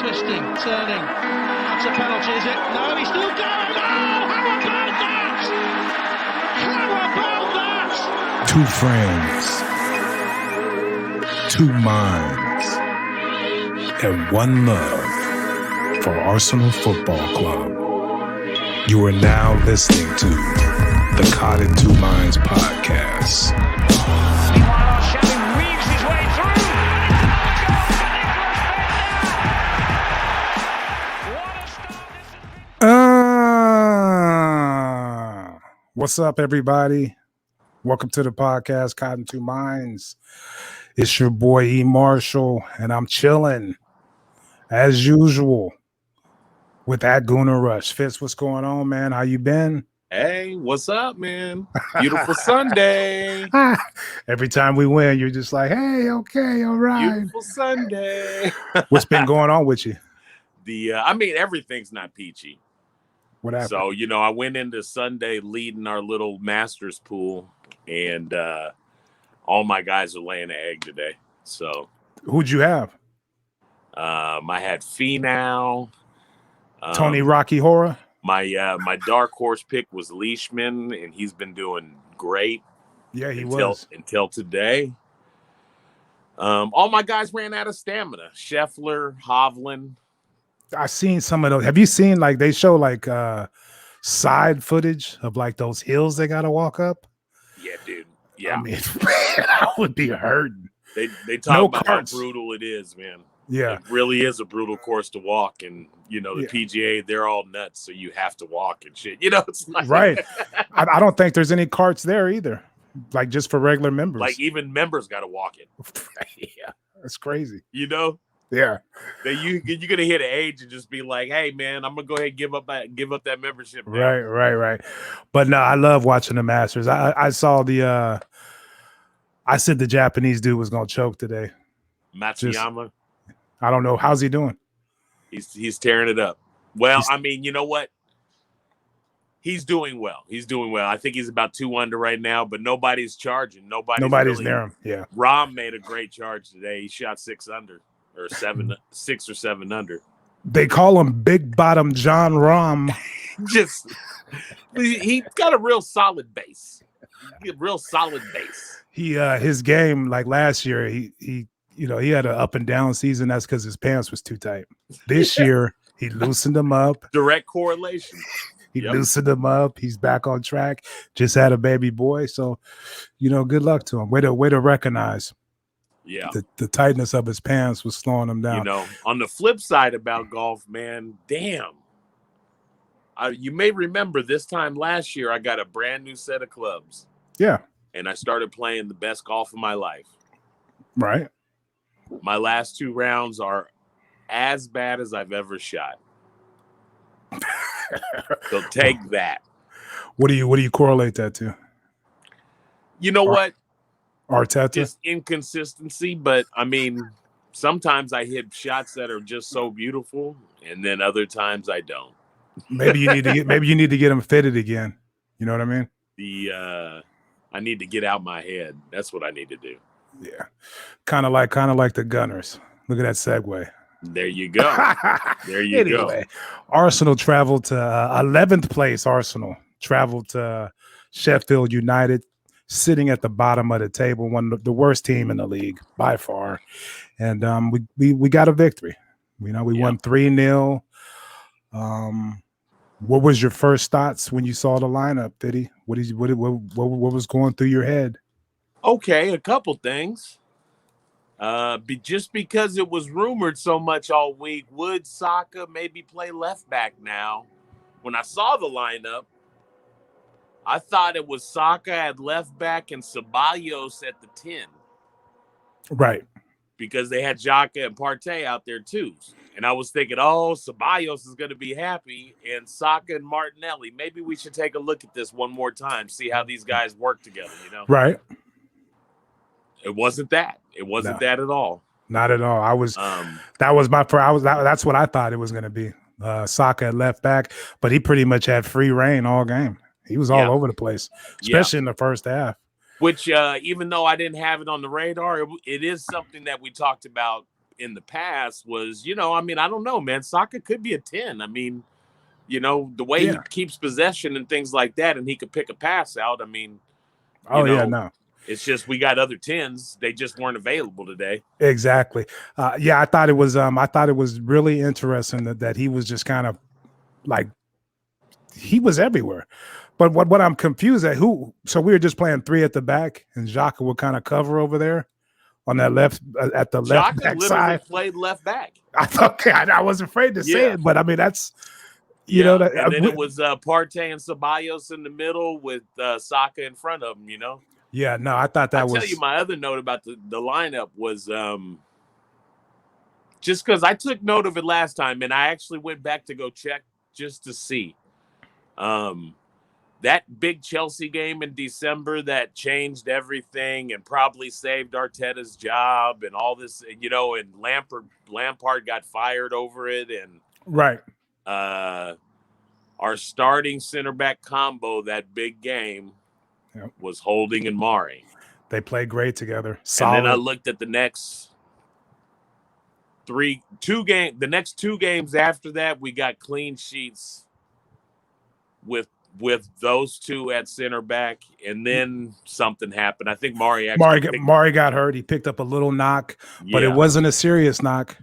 twisting, turning. That's a penalty, is it? No, he's still going. Oh, how about that? How about that? Two friends, two minds, and one love for Arsenal Football Club. You are now listening to the Caught in Two Minds podcast. Meanwhile, Sheffield weaves his way through. What's up, everybody? Welcome to the podcast, Caught in Two Minds. It's your boy E. Marshall, and I'm chilling as usual with that Gooner Rush. Fitz, what's going on, man? How you been? Hey, what's up, man? Beautiful Sunday. Every time we win, you're just like, hey, okay, all right. Beautiful Sunday. What's been going on with you? Everything's not peachy. What happened? So, I went into Sunday leading our little Masters pool, and all my guys are laying an egg today. So, who'd you have? I had Finau. Tony Rocky Horror. My dark horse pick was Leishman, and he's been doing great. Yeah, was until today. All my guys ran out of stamina. Scheffler, Hovland. I seen some of those. Have you seen they show side footage of those hills they gotta walk up? Yeah, dude. Yeah, I mean, I would be hurting. They talk about how brutal it is, man. Yeah, it really is a brutal course to walk, and the PGA, they're all nuts, so you have to walk and shit. It's like right. I don't think there's any carts there either, just for regular members. Even members got to walk it. Yeah, that's crazy. Yeah, you're gonna hit an age and just be like, "Hey, man, I'm gonna go ahead and give up that membership." Now. Right. But no, I love watching the Masters. I saw I said the Japanese dude was gonna choke today. Matsuyama. I don't know. How's he doing? He's tearing it up. Well, you know what? He's doing well. I think he's about 2 under right now, but nobody's charging. Nobody's near him. Yeah. Rahm made a great charge today. He shot 6 under or 6 or 7 under. They call him Big Bottom John Rahm. He got a real solid base. He his game last year, he had an up and down season. That's because his pants was too tight. This year, he loosened them up. Direct correlation. He loosened them up. He's back on track. Just had a baby boy. So, good luck to him. Way to recognize. Yeah. The tightness of his pants was slowing him down. On the flip side about golf, man, damn. You may remember this time last year, I got a brand new set of clubs. Yeah. And I started playing the best golf of my life. Right. My last 2 rounds are as bad as I've ever shot. So take that. What do you correlate that to? You know what? Arteta? Just inconsistency, but sometimes I hit shots that are just so beautiful, and then other times I don't. Maybe you need to get them fitted again. You know what I mean? I need to get out my head. That's what I need to do. Yeah, kind of like the Gunners. Look at that segue. There you go. Go. Arsenal traveled to 11th place. Arsenal traveled to Sheffield United, sitting at the bottom of the table, one of the worst team in the league by far. And we got a victory. We won 3-0. What was your first thoughts when you saw the lineup, Diddy? What was going through your head? Okay, a couple things. Just because it was rumored so much all week, would Saka maybe play left back now? When I saw the lineup, I thought it was Saka at left back and Ceballos at the 10. Right. Because they had Xhaka and Partey out there too. And I was thinking, Ceballos is going to be happy, and Saka and Martinelli. Maybe we should take a look at this one more time, see how these guys work together, Right. It wasn't that. It wasn't that at all. Not at all. That's what I thought it was going to be. Saka at left back, but he pretty much had free reign all game. He was all over the place, especially in the first half. Which, even though I didn't have it on the radar, it is something that we talked about in the past was, I mean, I don't know, man. Saka could be a 10. I mean, the way he keeps possession and things like that, and he could pick a pass out. I mean, no. It's just we got other 10s. They just weren't available today. Exactly. I thought it was really interesting that he was just kind of like he was everywhere. But what I'm confused at so we were just playing 3 at the back and Xhaka would kind of cover over there on that left at the left back side. Played left back. I thought I was afraid to say it, but I mean that's and then it was Partey and Ceballos in the middle with Saka in front of him, Yeah, no, I thought that was. I'll tell you my other note about the lineup was just because I took note of it last time, and I actually went back to go check just to see. That big Chelsea game in December that changed everything and probably saved Arteta's job and all this, and Lampard got fired over it. And right. Our starting center back combo, that big game, was Holding and Mari. They played great together. Solid. And then I looked at the next two games after that, we got clean sheets with those two at center back, and then something happened. I think Mari got hurt. He picked up a little knock, but it wasn't a serious knock.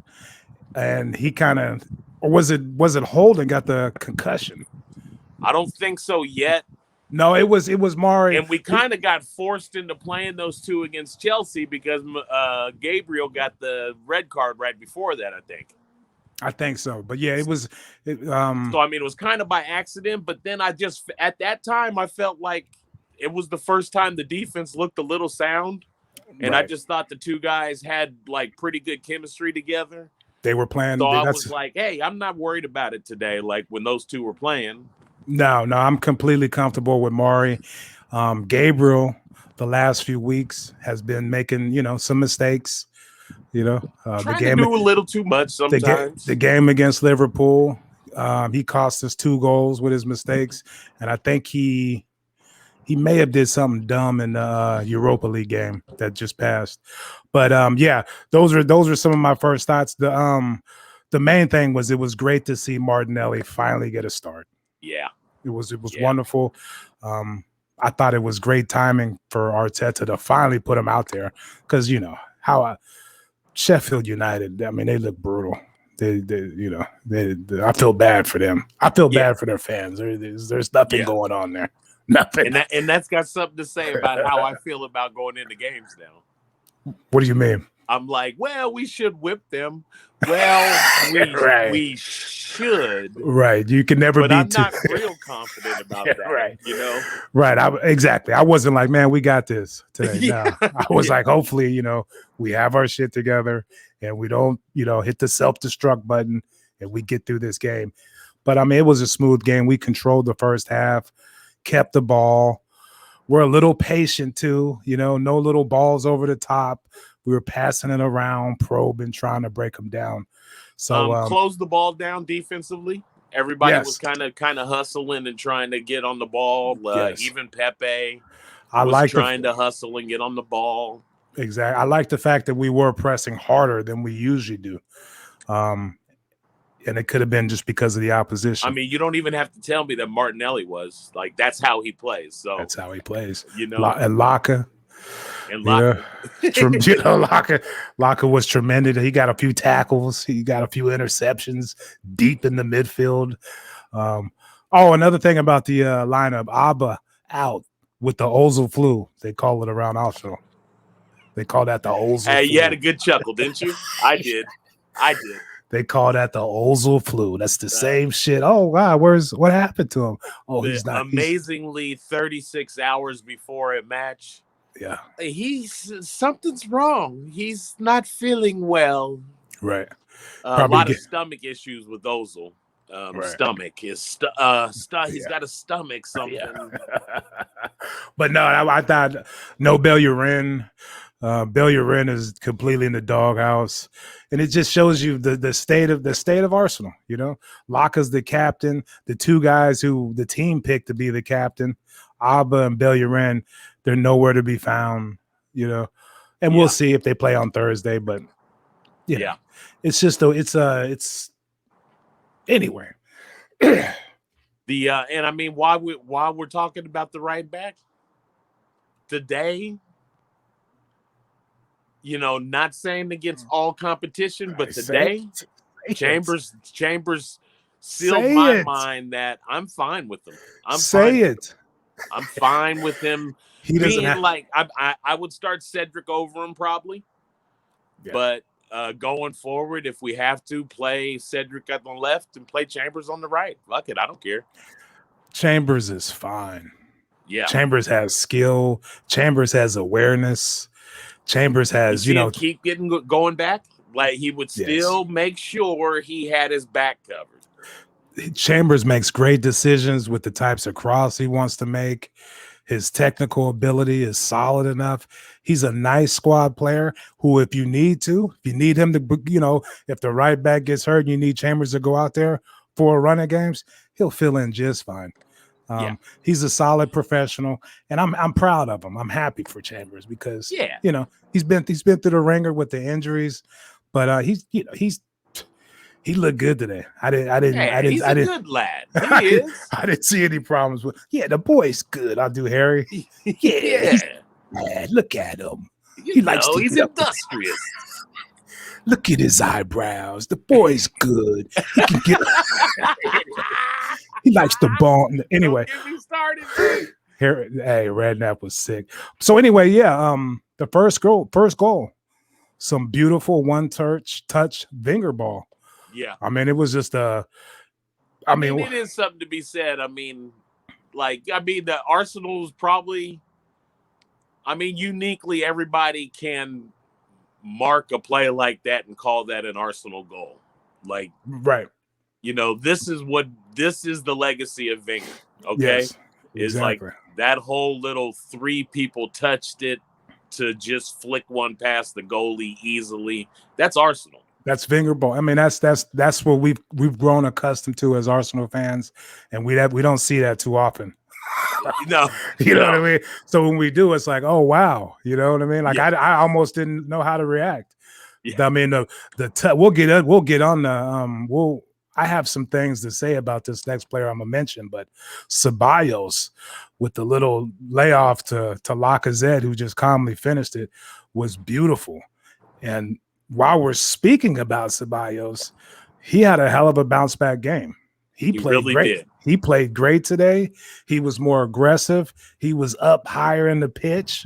And he kind of, or was it Holden got the concussion? I don't think so yet. No, it was Mari. And we kind of got forced into playing those two against Chelsea because Gabriel got the red card right before that, I think so. But yeah, it was. So, I mean, it was kind of by accident. But then at that time, I felt like it was the first time the defense looked a little sound. And I just thought the two guys had like pretty good chemistry together. They were playing. So I was like, hey, I'm not worried about it today. Like when those two were playing. No, I'm completely comfortable with Mari. Gabriel, the last few weeks, has been making, some mistakes. Trying to do a little too much sometimes. The game against Liverpool, he cost us 2 goals with his mistakes, and I think he may have did something dumb in the Europa League game that just passed. But those are some of my first thoughts. The main thing was it was great to see Martinelli finally get a start. Yeah, it was wonderful. I thought it was great timing for Arteta to finally put him out there because how Sheffield United. I mean, they look brutal. They I feel bad for them. I feel bad for their fans. There's nothing going on there. Nothing. And that's got something to say about how I feel about going into games now. What do you mean? I'm like, well, we should whip them. Well, we should. Right. You can never be. But I'm not real confident about that. Right. Right. Exactly. I wasn't like, man, we got this today. No. I was like, hopefully, we have our shit together and we don't, hit the self-destruct button and we get through this game. But I mean, it was a smooth game. We controlled the first half, kept the ball. We're a little patient too, no little balls over the top. We were passing it around, probing, trying to break them down. So close the ball down defensively. Everybody was kind of hustling and trying to get on the ball. Even Pepe was trying to hustle and get on the ball. Exactly. I like the fact that we were pressing harder than we usually do. And it could have been just because of the opposition. I mean, you don't even have to tell me that Martinelli was like, that's how he plays. So that's how he plays. And Laka. Laka was tremendous. He got a few tackles. He got a few interceptions deep in the midfield. Another thing about the lineup, Abba out with the Ozil flu. They call it around also. They call that the Ozil flu. Hey, you had a good chuckle, didn't you? I did. They call that the Ozil flu. That's the same shit. Oh, wow. What happened to him? Oh, he's not. Amazingly, 36 hours before a match. Yeah. Something's wrong. He's not feeling well. Right. A lot of stomach issues with Ozil. Stomach. He's got a stomach something. Yeah. But no, I thought no Bellerin. Bellerin is completely in the doghouse, and it just shows you the state of Arsenal. Laka's the captain. The two guys who the team picked to be the captain, Abba and Bellerin, they're nowhere to be found. And we'll see if they play on Thursday. But Yeah. It's just it's anyway. And I mean, while we're talking about the right back today, not saying against all competition, but today, Chambers sealed my mind that I'm fine with him. I'm fine with him. He doesn't being like I would start Cedric over him probably, but going forward, if we have to play Cedric on the left and play Chambers on the right, fuck it, I don't care. Chambers is fine. Yeah, Chambers has skill. Chambers has awareness. Chambers has, keep going back. Like he would still make sure he had his back covered. Chambers makes great decisions with the types of cross he wants to make. His technical ability is solid enough. He's a nice squad player who, if you need him to, if the right back gets hurt and you need Chambers to go out there for a run of games, he'll fill in just fine. He's a solid professional, and I'm proud of him. I'm happy for Chambers because he's been through the ringer with the injuries, but he looked good today. He's a good lad. He is. I didn't see any problems with. Yeah, the boy's good. I'll do Harry. Yeah. Look at him. He's industrious. Look at his eyebrows. The boy's good. He can get. He likes the ball. Anyway. Don't get me started. Hey, Redknapp was sick. So anyway, the first goal, some beautiful one-touch Vinger ball. Yeah. I mean, it was just it is something to be said. The Arsenal's probably, uniquely everybody can mark a play like that and call that an Arsenal goal. Like, right. This is the legacy of Wenger. Okay. Yes, is exactly. like that whole little 3 people touched it to just flick one past the goalie easily. That's Arsenal. That's Wenger ball. I mean, that's what we've grown accustomed to as Arsenal fans, and we don't see that too often. No, you know what I mean. So when we do, it's like, oh wow, you know what I mean. Like I almost didn't know how to react. Yeah. I mean, we'll get on the I have some things to say about this next player I'm gonna mention, but Ceballos with the little layoff to Lacazette, who just calmly finished it, was beautiful. And while we're speaking about Ceballos, he had a hell of a bounce back game. He played really great. Did. He played great today. He was more aggressive. He was up higher in the pitch.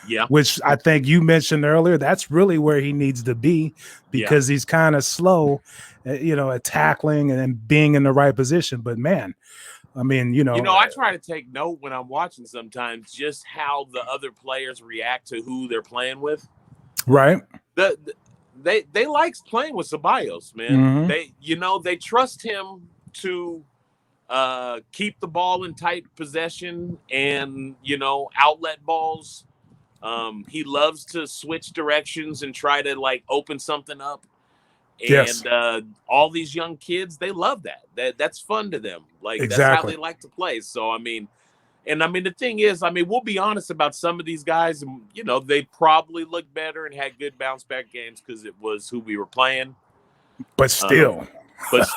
Yeah. Which I think you mentioned earlier. That's really where he needs to be because he's kind of slow, at tackling and being in the right position. But man, I mean, I try to take note when I'm watching sometimes just how the other players react to who they're playing with. Right. They like playing with Ceballos, man. Mm-hmm. They trust him to keep the ball in tight possession and, outlet balls. He loves to switch directions and try to open something up. And all these young kids, they love that. That's fun to them. That's how they like to play. So, the thing is, we'll be honest about some of these guys. They probably look better and had good bounce back games because it was who we were playing. But still, it's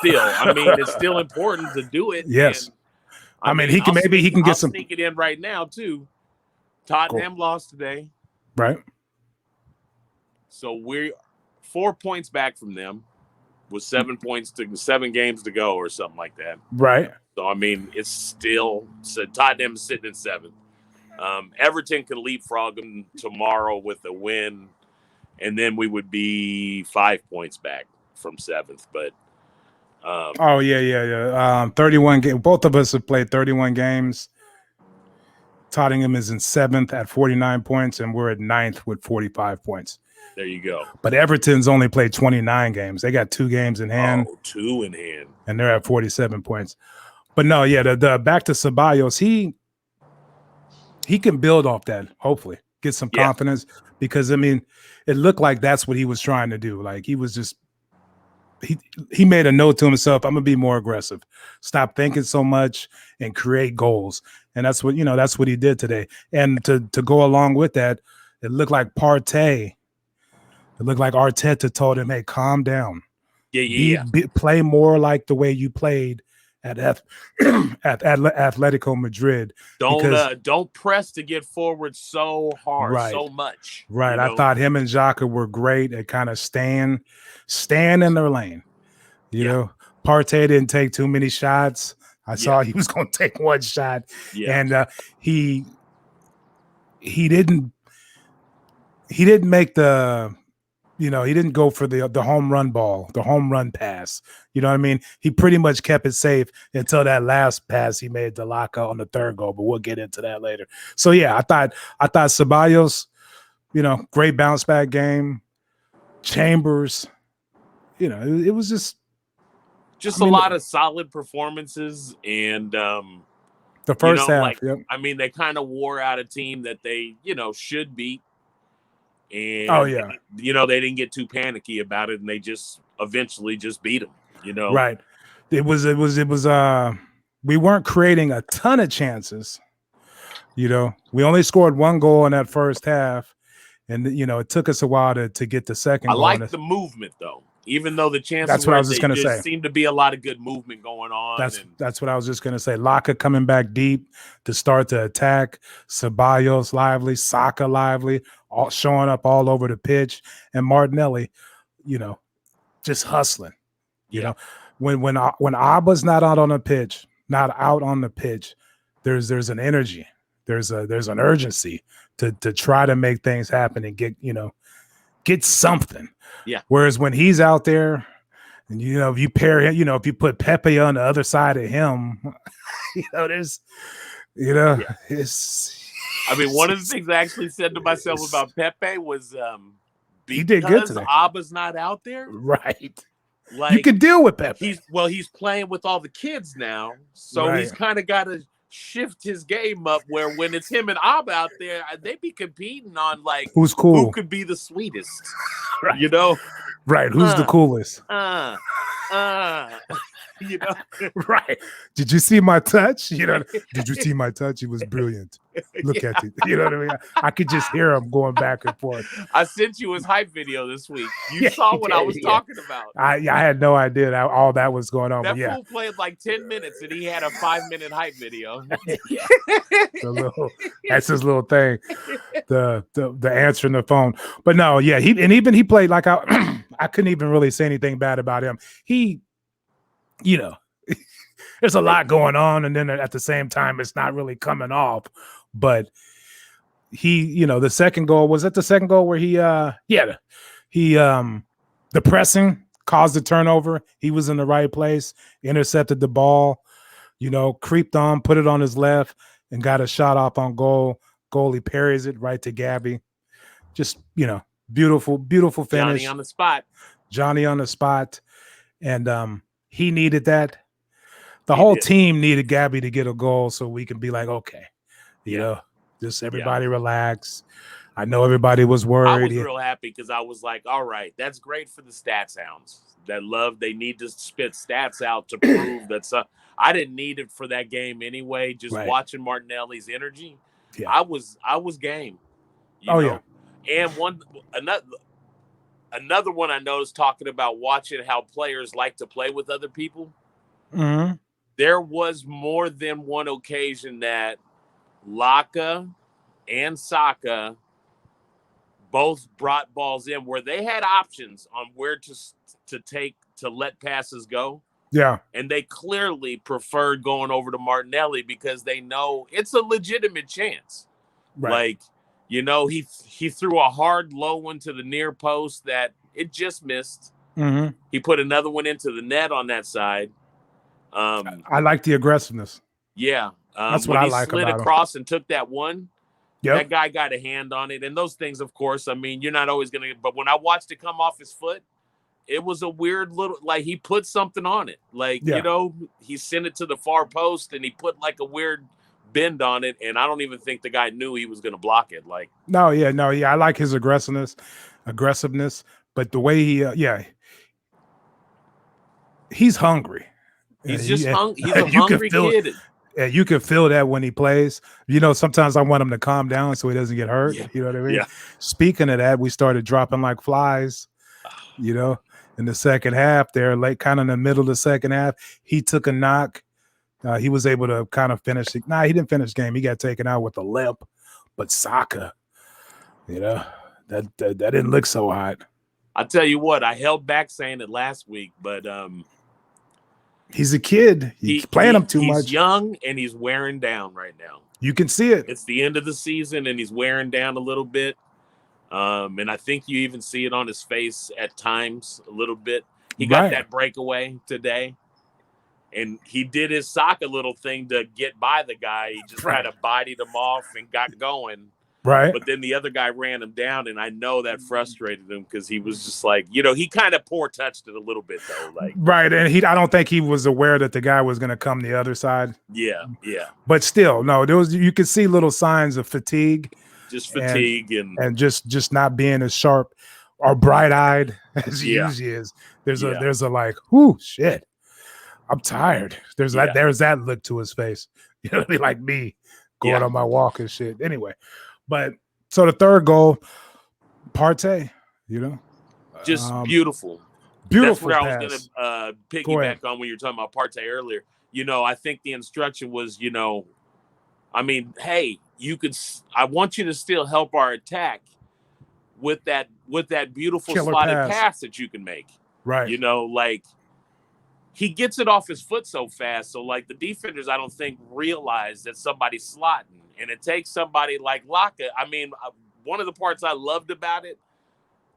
still important to do it. Yes. And, he can get some. Sneak it in right now too. Tottenham lost today. Right. So we're 4 points back from them with 7 games to go or something like that. Right. So, it's still Tottenham's sitting in 7th. Everton can leapfrog them tomorrow with a win, and then we would be 5 points back from 7th. But 31 games. Both of us have played 31 games. Tottenham is in 7th at 49 points, and we're at 9th with 45 points. There you go. But Everton's only played 29 games. They got 2 games in hand. 2 in hand. And they're at 47 points. But no, the back to Ceballos, he can build off that, hopefully. Get some confidence. Because, it looked like that's what he was trying to do. Like, he was just he made a note to himself, I'm going to be more aggressive. Stop thinking so much and create goals. And that's what he did today. And to go along with that, it looked like Partey It looked like Arteta told him, "Hey, calm down. Yeah. Play more like the way you played at Atletico Madrid. Don't press to get forward so hard, so much. Right. I thought him and Xhaka were great at kind of staying in their lane. You know, Partey didn't take too many shots. I saw he was going to take one shot, and he didn't make the. He didn't go for the home run ball, the home run pass. You know what I mean? He pretty much kept it safe until that last pass he made to Laka on the third goal, but we'll get into that later. So yeah, I thought Ceballos, great bounce back game. Chambers, it was just a lot of solid performances, and the first half. I mean, they kind of wore out a team that they should beat. And they didn't get too panicky about it, and they just eventually just beat them. Right. It was. We weren't creating a ton of chances. We only scored one goal in that first half, and it took us a while to get the second. I goal. like the movement though, even though the chances. That's what I was just going to say. Seemed to be a lot of good movement going on. That's what I was just going to say. Laka coming back deep to start the attack. Ceballos lively, Saka lively. All showing up all over the pitch, and Martinelli, just hustling. When Abba's not out on the pitch, there's an energy, there's an urgency to try to make things happen and get something. Yeah. Whereas when he's out there, and if you pair him, if you put Pepe on the other side of him, it's. I mean, one of the things I actually said to myself about Pepe was he did good today. Abba's not out there. Right. Like, you can deal with Pepe. He's playing with all the kids now. So he's kind of got to shift his game up where when it's him and Abba out there, they be competing on who's cool, who could be the sweetest. Right. Right. Who's the coolest? Right. Did you see my touch? Did you see my touch? It was brilliant. Look at it. You know what I mean? I could just hear him going back and forth. I sent you his hype video this week. You saw what I was talking about. I had no idea all that was going on. That fool played 10 minutes and he had a 5-minute hype video. That's his little thing. The answering the phone. But no, he played I couldn't even really say anything bad about him. There's a lot going on, and then at the same time, it's not really coming off. But the second goal, was it the second goal where the pressing caused the turnover. He was in the right place, intercepted the ball, creeped on, put it on his left, and got a shot off on goal. Goalie parries it right to Gabby. Just, beautiful, beautiful finish. Johnny on the spot. And he needed that. The whole team needed Gabby to get a goal so we can be like, okay, just everybody relax. I know everybody was worried. I was real happy because I was like, all right, that's great for the stats hounds that they need to spit stats out to prove that. I didn't need it for that game anyway. Just watching Martinelli's energy, I was game. Yeah. And another one I noticed talking about watching how players like to play with other people. Mm-hmm. There was more than one occasion that Laka and Saka both brought balls in where they had options on where to let passes go. Yeah. And they clearly preferred going over to Martinelli because they know it's a legitimate chance. Right. He threw a hard low one to the near post that it just missed. Mm-hmm. He put another one into the net on that side. I like the aggressiveness. Yeah. That's what I like about him. Slid across and took that one. Yep. That guy got a hand on it. And those things, of course, I mean, you're not always going to – but when I watched it come off his foot, it was a weird little – he put something on it. He sent it to the far post and he put a weird bend on it. And I don't even think the guy knew he was going to block it. No. I like his aggressiveness. But the way he's hungry. He's just hungry. He's a hungry kid. And you can feel that when he plays. Sometimes I want him to calm down so he doesn't get hurt. Yeah. You know what I mean? Yeah. Speaking of that, we started dropping like flies, in the second half there, late kind of in the middle of the second half. He took a knock. He was able to kind of finish it. He didn't finish the game. He got taken out with a limp. But Saka, that didn't look so hot. I'll tell you what, I held back saying it last week, but he's a kid. He's playing him too much. He's young and he's wearing down right now. You can see it. It's the end of the season and he's wearing down a little bit. And I think you even see it on his face at times a little bit. He got that breakaway today. And he did his Saka little thing to get by the guy. He just kind of bodied him off and got going. Right. But then the other guy ran him down, and I know that frustrated him because he was just like, he kind of poor touched it a little bit though. Right. And I don't think he was aware that the guy was going to come the other side. Yeah. But still, no, you could see little signs of fatigue. Just fatigue and just not being as sharp or bright-eyed as he usually is. There's a like, whoo, shit. I'm tired. There's that look to his face. Like me going on my walk and shit. Anyway. But so the third goal, Partey, just beautiful. That's where I was going to piggyback on when you were talking about Partey earlier. I think the instruction was, hey, I want you to still help our attack with that beautiful killer slotted pass that you can make. Right. He gets it off his foot so fast. So the defenders, I don't think realize that somebody's slotting. And it takes somebody like Laka. One of the parts I loved about it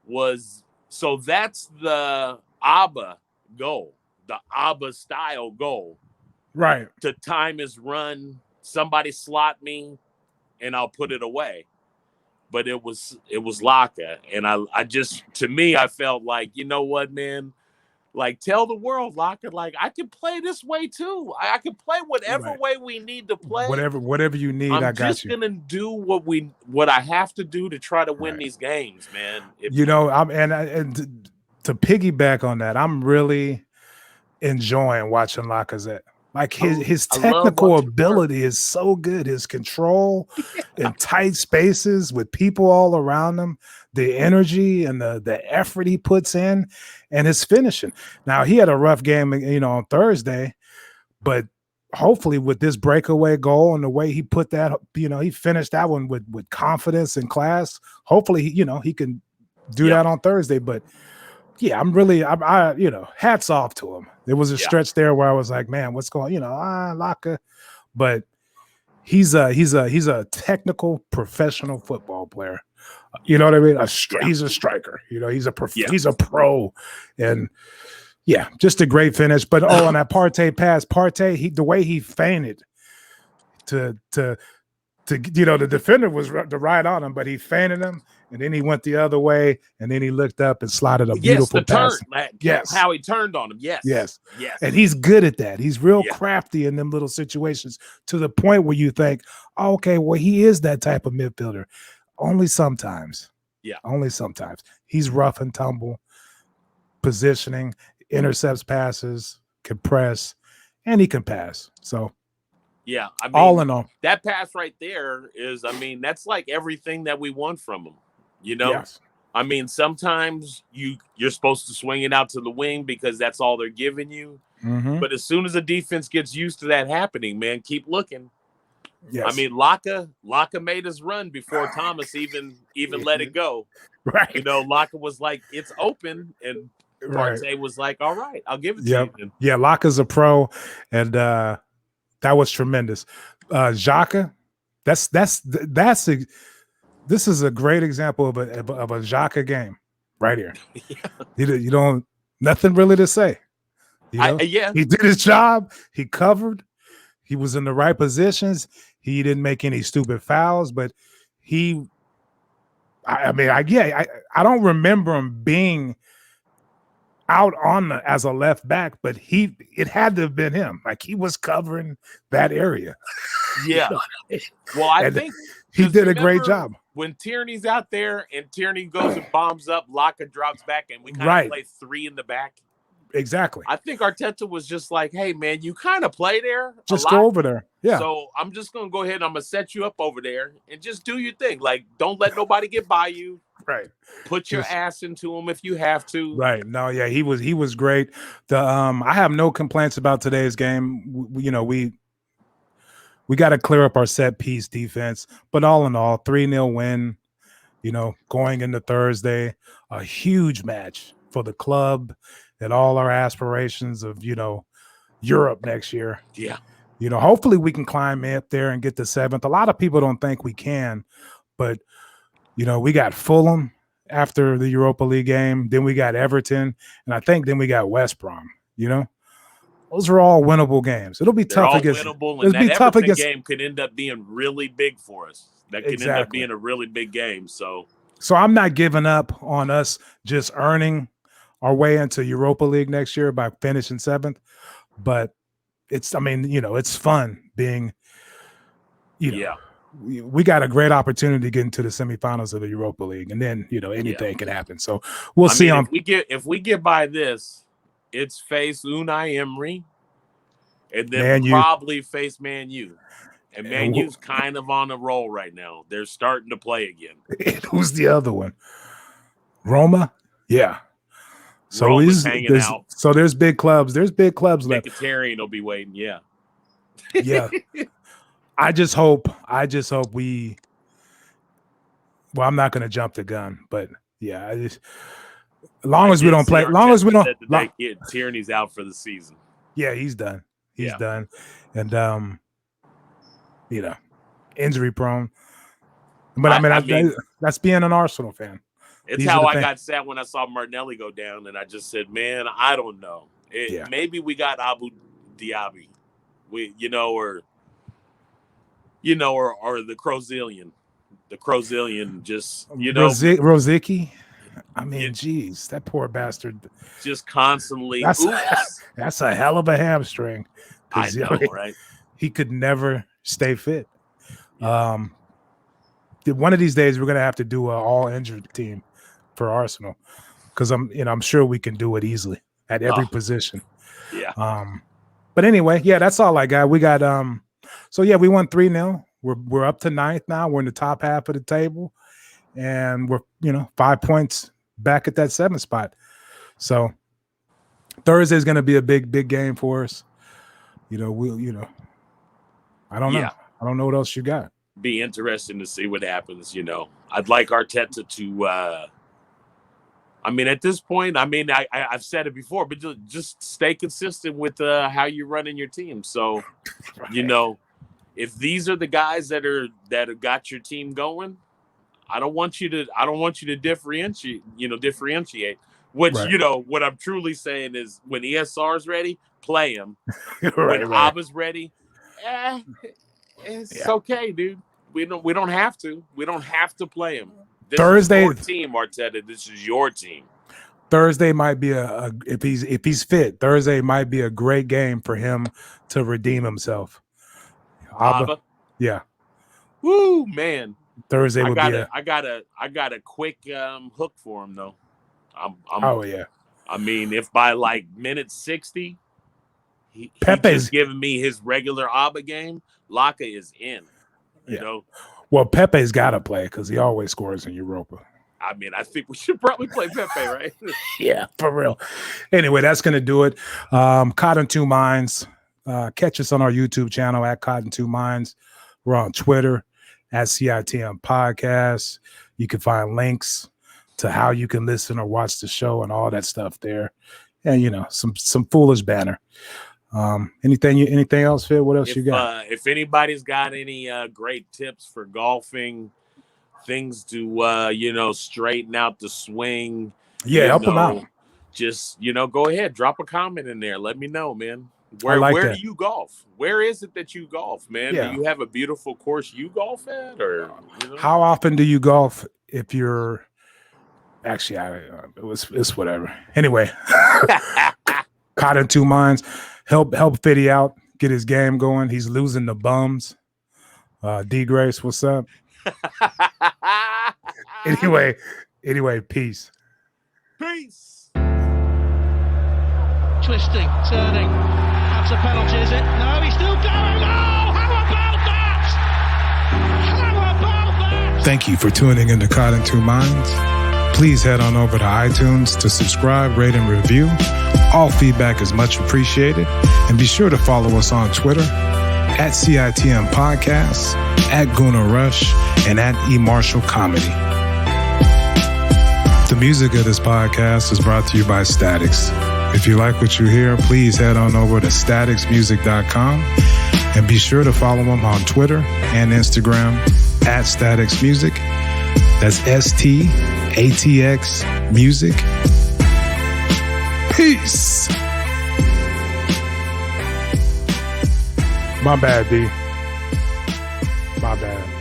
was, so that's the ABBA goal, the ABBA style goal. Right. To time his run, somebody slot me, and I'll put it away. But it was Laka. And I felt like, you know what, man? Tell the world, Laka, I can play this way too. I can play whatever way we need to play. Whatever you need, I got you. I'm just gonna do what I have to do to try to win these games, man. And to piggyback on that, I'm really enjoying watching Lacazette. His technical ability is so good. His control in tight spaces with people all around him, the energy and the effort he puts in, and his finishing. Now, he had a rough game, on Thursday, but hopefully with this breakaway goal and the way he put that, he finished that one with confidence and class. Hopefully, he can do that on Thursday. But yeah, I'm really, hats off to him. There was a stretch there where I was like, man, what's going, Laka, but he's a technical professional football player. You know what I mean? He's a striker. He's a pro, and just a great finish. But on that Partey pass, the way he feinted to the defender was right on him, but he feinted him, and then he went the other way, and then he looked up and slotted a beautiful pass. How he turned on him. Yes. And he's good at that. He's real crafty in them little situations to the point where you think, oh, okay, well, he is that type of midfielder. Only sometimes. Yeah. Only sometimes. He's rough and tumble, positioning, intercepts passes, can press, and he can pass. So yeah, all in all, that pass right there is, that's like everything that we want from him. Yes. Sometimes you're supposed to swing it out to the wing because that's all they're giving you. Mm-hmm. But as soon as the defense gets used to that happening, man, keep looking. Yes. Laka made his run before Thomas even let it go. Right. Laka was like, it's open, and Partey was like, all right, I'll give it to you. Yeah, Laka's a pro, and that was tremendous. Xhaka, this is a great example of a Xhaka game right here. You don't nothing really to say. He did his job. He covered. He was in the right positions. He didn't make any stupid fouls, but I don't remember him being out as a left back, but it had to have been him. He was covering that area. Yeah. Well, I think he did a great job. When Tierney's out there and Tierney goes and bombs up, Laka drops back, and we kind of play three in the back. Exactly. I think Arteta was just like, hey, man, you kind of play there. Just go over there. Yeah. So I'm just going to go ahead and I'm going to set you up over there and just do your thing. Like, don't let nobody get by you. Right. Put your ass into him if you have to. Right. No, yeah, he was great. I have no complaints about today's game. We got to clear up our set piece defense, but all in all, 3-0 win, going into Thursday, a huge match for the club and all our aspirations of, Europe next year. Yeah. Hopefully we can climb up there and get to 7th. A lot of people don't think we can, but we got Fulham after the Europa League game. Then we got Everton, and I think then we got West Brom. Those are all winnable games. It'll be tough against. Winnable, and that Everton game could end up being really big for us. That could end up being a really big game. So I'm not giving up on us just earning our way into Europa League next year by finishing 7th. But it's fun being, we got a great opportunity to get into the semifinals of the Europa League, and then anything can happen. So we'll see. If we get by this, it's face Unai Emery, and then probably face Man U. And Man U's kind of on a roll right now. They're starting to play again. And who's the other one? Roma? Yeah. So Roma's hanging out. So there's big clubs. There's big clubs left. Mkhitaryan will be waiting. Yeah. Yeah. I just hope we. Well, I'm not going to jump the gun, but yeah, as long as we don't play, Tierney's out for the season. Yeah, he's done. He's done, and injury prone. But that's being an Arsenal fan. It's how I got sad when I saw Martinelli go down, and I just said, "Man, I don't know. Maybe we got Abu Dhabi, or the Crozillion. The Crozillion just, Rosicky. I mean, geez, that poor bastard. Just constantly. That's a hell of a hamstring. I know, right? He could never stay fit. Yeah. One of these days, we're gonna have to do an all-injured team for Arsenal, because I'm sure we can do it easily at every position. Yeah. But anyway, yeah, that's all I got. We got we won 3-0. We're up to 9th now. We're in the top half of the table, and we're 5 points back at that 7th spot. So Thursday is going to be a big game for us. I don't know. I don't know what else you got. Be interesting to see what happens. I'd like Arteta to. At this point, I've said it before, but just stay consistent with how you're running your team. So, right. If these are the guys that have got your team going, I don't want you to differentiate. Which right. What I'm truly saying is, when ESR's ready, play him. Right, when right. Abba's ready, it's okay, dude. We don't have to. We don't have to play him. This Thursday is your team, Arteta. This is your team. Thursday might be if he's fit. Thursday might be a great game for him to redeem himself. Abba? Yeah. Woo, man. Thursday would be I got a quick hook for him though. Yeah. If by like minute 60, Pepe's just giving me his regular Abba game, Laka is in. You know. Well, Pepe's got to play because he always scores in Europa. I think we should probably play Pepe, right? Yeah, for real. Anyway, that's going to do it. Cotton Two Minds. Catch us on our YouTube channel at Cotton Two Minds. We're on Twitter at CITM Podcast. You can find links to how you can listen or watch the show and all that stuff there. And, some foolish banner. Anything else, Phil? What else you got? If anybody's got any great tips for golfing, things to straighten out the swing, help them out. Just go ahead, drop a comment in there. Let me know, man. Where do you golf? Where is it that you golf, man? Yeah. Do you have a beautiful course you golf at, or how often do you golf? If you're actually, it's whatever. Anyway, Cotton Two Minds. Help Fitty out, get his game going. He's losing the bums. D Grace, what's up? Anyway, peace. Peace. twisting, turning. That's a penalty, is it? No, he's still going. Oh, how about that? How about that? Thank you for tuning in to Caught in Two Minds. Please head on over to iTunes to subscribe, rate, and review. All feedback is much appreciated. And be sure to follow us on Twitter at CITM Podcasts, at Guna Rush, and at eMarshall Comedy. The music of this podcast is brought to you by Statics. If you like what you hear, please head on over to staticsmusic.com and be sure to follow them on Twitter and Instagram at Statics Music. That's STATX Music. Peace. My bad, D. My bad.